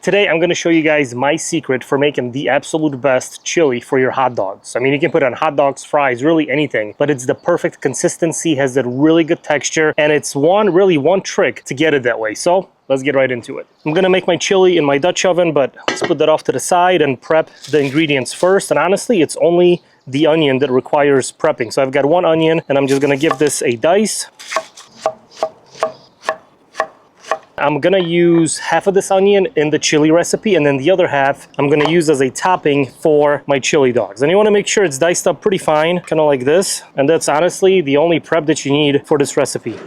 Today, I'm going to show you guys my secret for making the absolute best chili for your hot dogs. I mean, you can put it on hot dogs, fries, really anything, but it's the perfect consistency, has that really good texture, and it's one trick to get it that way. So let's get right into it. I'm going to make my chili in my Dutch oven, but let's put that off to the side and prep the ingredients first. And honestly, it's only the onion that requires prepping. So I've got one onion, and I'm just going to give this a dice. I'm gonna use half of this onion in the chili recipe, and then the other half I'm gonna use as a topping for my chili dogs. And you wanna make sure it's diced up pretty fine, kind of like this. And that's honestly the only prep that you need for this recipe.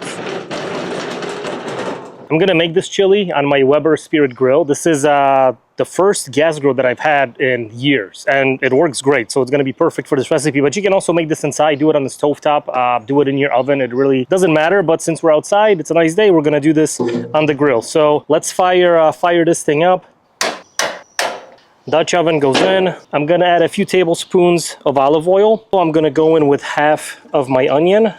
I'm gonna make this chili on my Weber Spirit grill. This is the first gas grill that I've had in years, and it works great, so it's gonna be perfect for this recipe. But you can also make this inside, do it on the stovetop, do it in your oven. It really doesn't matter, but since we're outside, it's a nice day, we're gonna do this on the grill. So let's fire this thing up. Dutch oven goes in. I'm gonna add a few tablespoons of olive oil. So I'm gonna go in with half of my onion.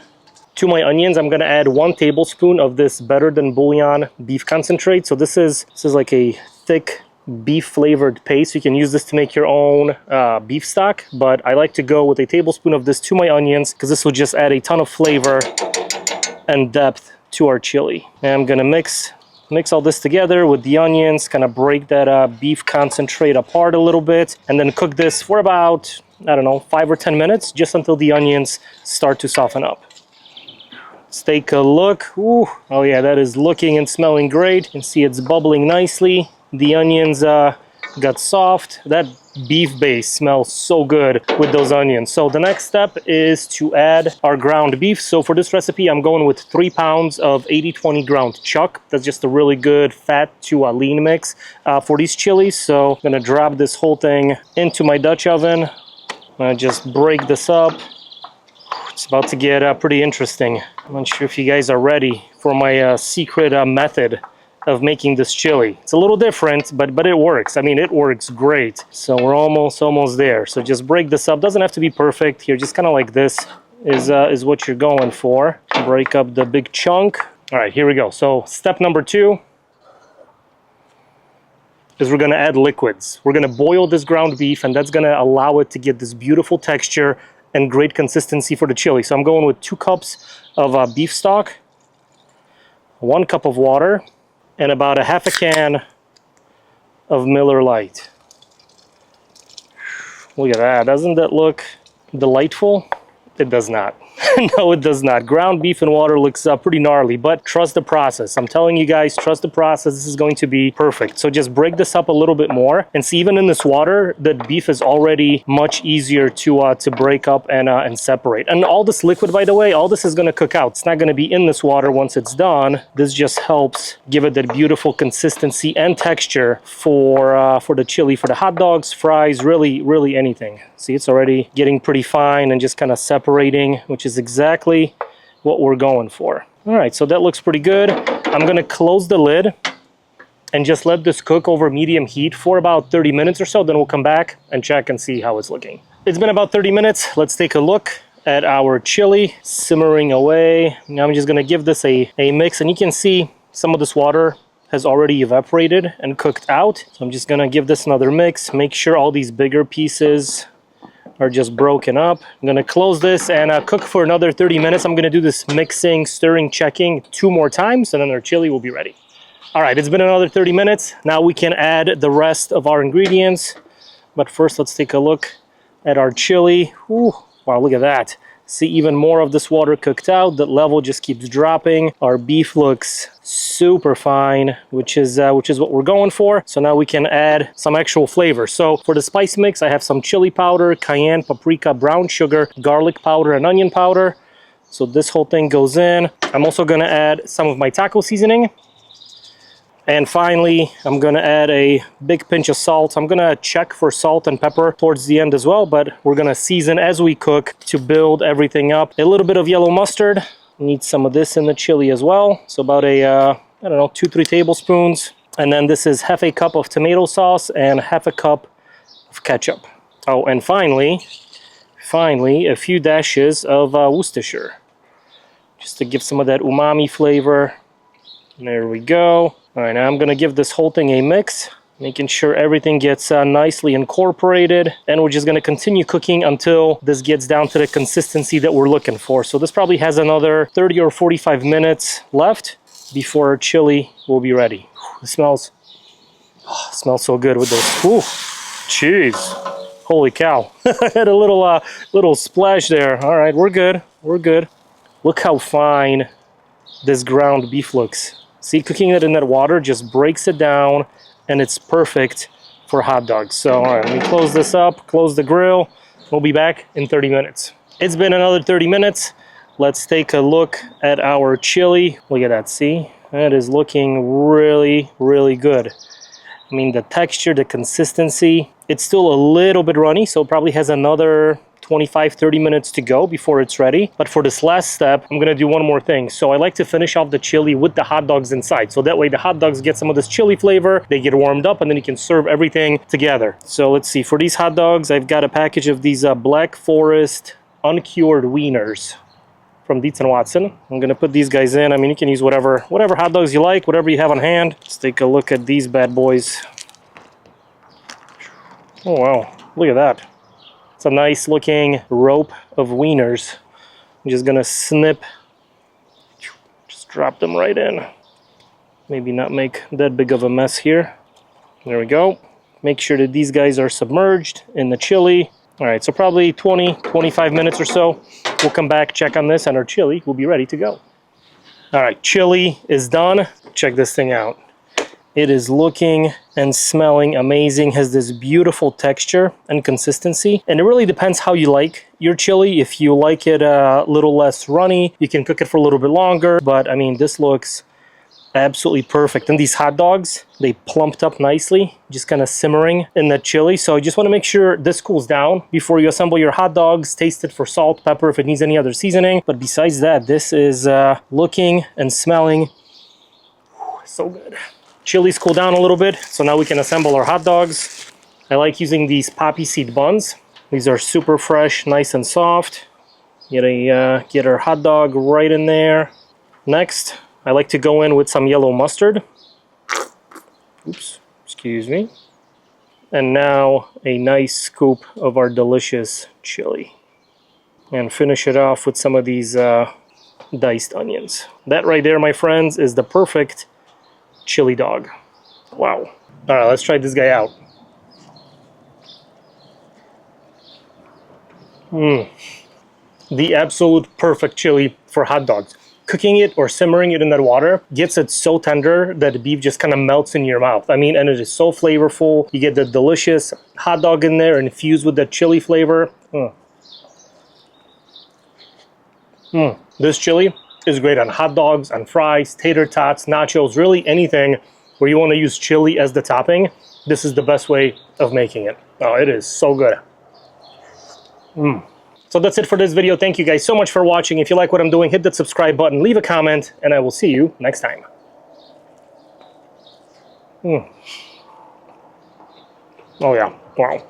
To my onions, I'm gonna add 1 tablespoon of this Better Than Bouillon beef concentrate. So this is like a thick beef flavored paste. You can use this to make your own beef stock, but I like to go with a tablespoon of this to my onions because this will just add a ton of flavor and depth to our chili. And I'm gonna mix all this together with the onions, kind of break that beef concentrate apart a little bit, and then cook this for about, I don't know, 5 or 10 minutes, just until the onions start to soften up. Let's take a look. Ooh, oh yeah, that is looking and smelling great. You can see it's bubbling nicely. The onions got soft. That beef base smells so good with those onions. So the next step is to add our ground beef. So for this recipe, I'm going with 3 pounds of 80-20 ground chuck. That's just a really good fat to lean mix for these chilies. So I'm gonna drop this whole thing into my Dutch oven. I'm gonna just break this up. It's about to get pretty interesting. I'm not sure if you guys are ready for my secret method of making this chili. It's a little different, but it works. I mean, it works great. So we're almost there. So just break this up. Doesn't have to be perfect here. Just kind of like this is what you're going for. Break up the big chunk. All right, here we go. So step number 2 is we're gonna add liquids. We're gonna boil this ground beef, and that's gonna allow it to get this beautiful texture and great consistency for the chili. So I'm going with 2 cups of beef stock, 1 cup of water, and about a half a can of Miller Lite. Look at that. Doesn't that look delightful? It does not. No, it does not. Ground beef and water looks pretty gnarly, but trust the process. I'm telling you guys, trust the process. This is going to be perfect. So just break this up a little bit more, and see, even in this water, the beef is already much easier to break up and separate. And all this liquid, by the way, all this is going to cook out. It's not going to be in this water once it's done. This just helps give it that beautiful consistency and texture for the chili, for the hot dogs, fries, really anything. See, it's already getting pretty fine and just kind of separating, which is exactly what we're going for. All right, so that looks pretty good. I'm gonna close the lid and just let this cook over medium heat for about 30 minutes or so. Then we'll come back and check and see how it's looking. It's been about 30 minutes. Let's take a look at our chili simmering away. Now I'm just gonna give this a mix, and you can see some of this water has already evaporated and cooked out. So I'm just gonna give this another mix, make sure all these bigger pieces are just broken up. I'm gonna close this and cook for another 30 minutes. I'm gonna do this mixing, stirring, checking 2 more times, and then our chili will be ready. All right, it's been another 30 minutes. Now we can add the rest of our ingredients. But first, let's take a look at our chili. Ooh, wow, look at that. See, even more of this water cooked out. The level just keeps dropping. Our beef looks super fine, which is what we're going for. So now we can add some actual flavor. So for the spice mix, I have some chili powder, cayenne, paprika, brown sugar, garlic powder, and onion powder. So this whole thing goes in. I'm also gonna add some of my taco seasoning. And finally, I'm gonna add a big pinch of salt. I'm gonna check for salt and pepper towards the end as well, but we're gonna season as we cook to build everything up. A little bit of yellow mustard. Need some of this in the chili as well. So about I don't know, 2-3 tablespoons. And then this is half a cup of tomato sauce and half a cup of ketchup. Oh, and finally, a few dashes of Worcestershire, just to give some of that umami flavor. There we go. All right, now I'm gonna give this whole thing a mix. Making sure everything gets nicely incorporated, and we're just going to continue cooking until this gets down to the consistency that we're looking for. So this probably has another 30 or 45 minutes left before our chili will be ready. It smells so good with those. Ooh, jeez, holy cow. I had a little splash there. All right, we're good, we're good. Look how fine this ground beef looks. See, cooking it in that water just breaks it down, and it's perfect for hot dogs. So, all right, let me close this up, close the grill. We'll be back in 30 minutes. It's been another 30 minutes. Let's take a look at our chili. Look at that, see? That is looking really, really good. I mean, the texture, the consistency, it's still a little bit runny, so it probably has another 25-30 minutes to go before it's ready. But for this last step, I'm gonna do one more thing. So I like to finish off the chili with the hot dogs inside, so that way the hot dogs get some of this chili flavor, they get warmed up, and then you can serve everything together. So let's see, for these hot dogs, I've got a package of these Black Forest uncured wieners from Dietz & Watson. I'm gonna put these guys in. I mean, you can use whatever hot dogs you like, whatever you have on hand. Let's take a look at these bad boys. Oh wow, look at that. It's a nice looking rope of wieners. I'm just gonna snip, just drop them right in. Maybe not make that big of a mess here. There we go. Make sure that these guys are submerged in the chili. All right, so probably 20-25 minutes or so. We'll come back, check on this, and our chili will be ready to go. All right, chili is done. Check this thing out. It is looking and smelling amazing, has this beautiful texture and consistency. And it really depends how you like your chili. If you like it a little less runny, you can cook it for a little bit longer. But I mean, this looks absolutely perfect. And these hot dogs, they plumped up nicely, just kind of simmering in the chili. So you just want to make sure this cools down before you assemble your hot dogs. Taste it for salt, pepper, if it needs any other seasoning. But besides that, this is looking and smelling so good. Chili's cooled down a little bit, so now we can assemble our hot dogs. I like using these poppy seed buns. These are super fresh, nice and soft. Get our hot dog right in there. Next, I like to go in with some yellow mustard. Oops, excuse me. And now a nice scoop of our delicious chili. And finish it off with some of these diced onions. That right there, my friends, is the perfect chili dog. Wow. All right, let's try this guy out. The absolute perfect chili for hot dogs. Cooking it or simmering it in that water gets it so tender that the beef just kind of melts in your mouth. I mean, and it is so flavorful. You get the delicious hot dog in there infused with that chili flavor. This chili is great on hot dogs, on fries, tater tots, nachos, really anything where you want to use chili as the topping. This is the best way of making it. Oh, it is so good. So that's it for this video. Thank you guys so much for watching. If you like what I'm doing, hit that subscribe button, leave a comment, and I will see you next time. Oh yeah, wow.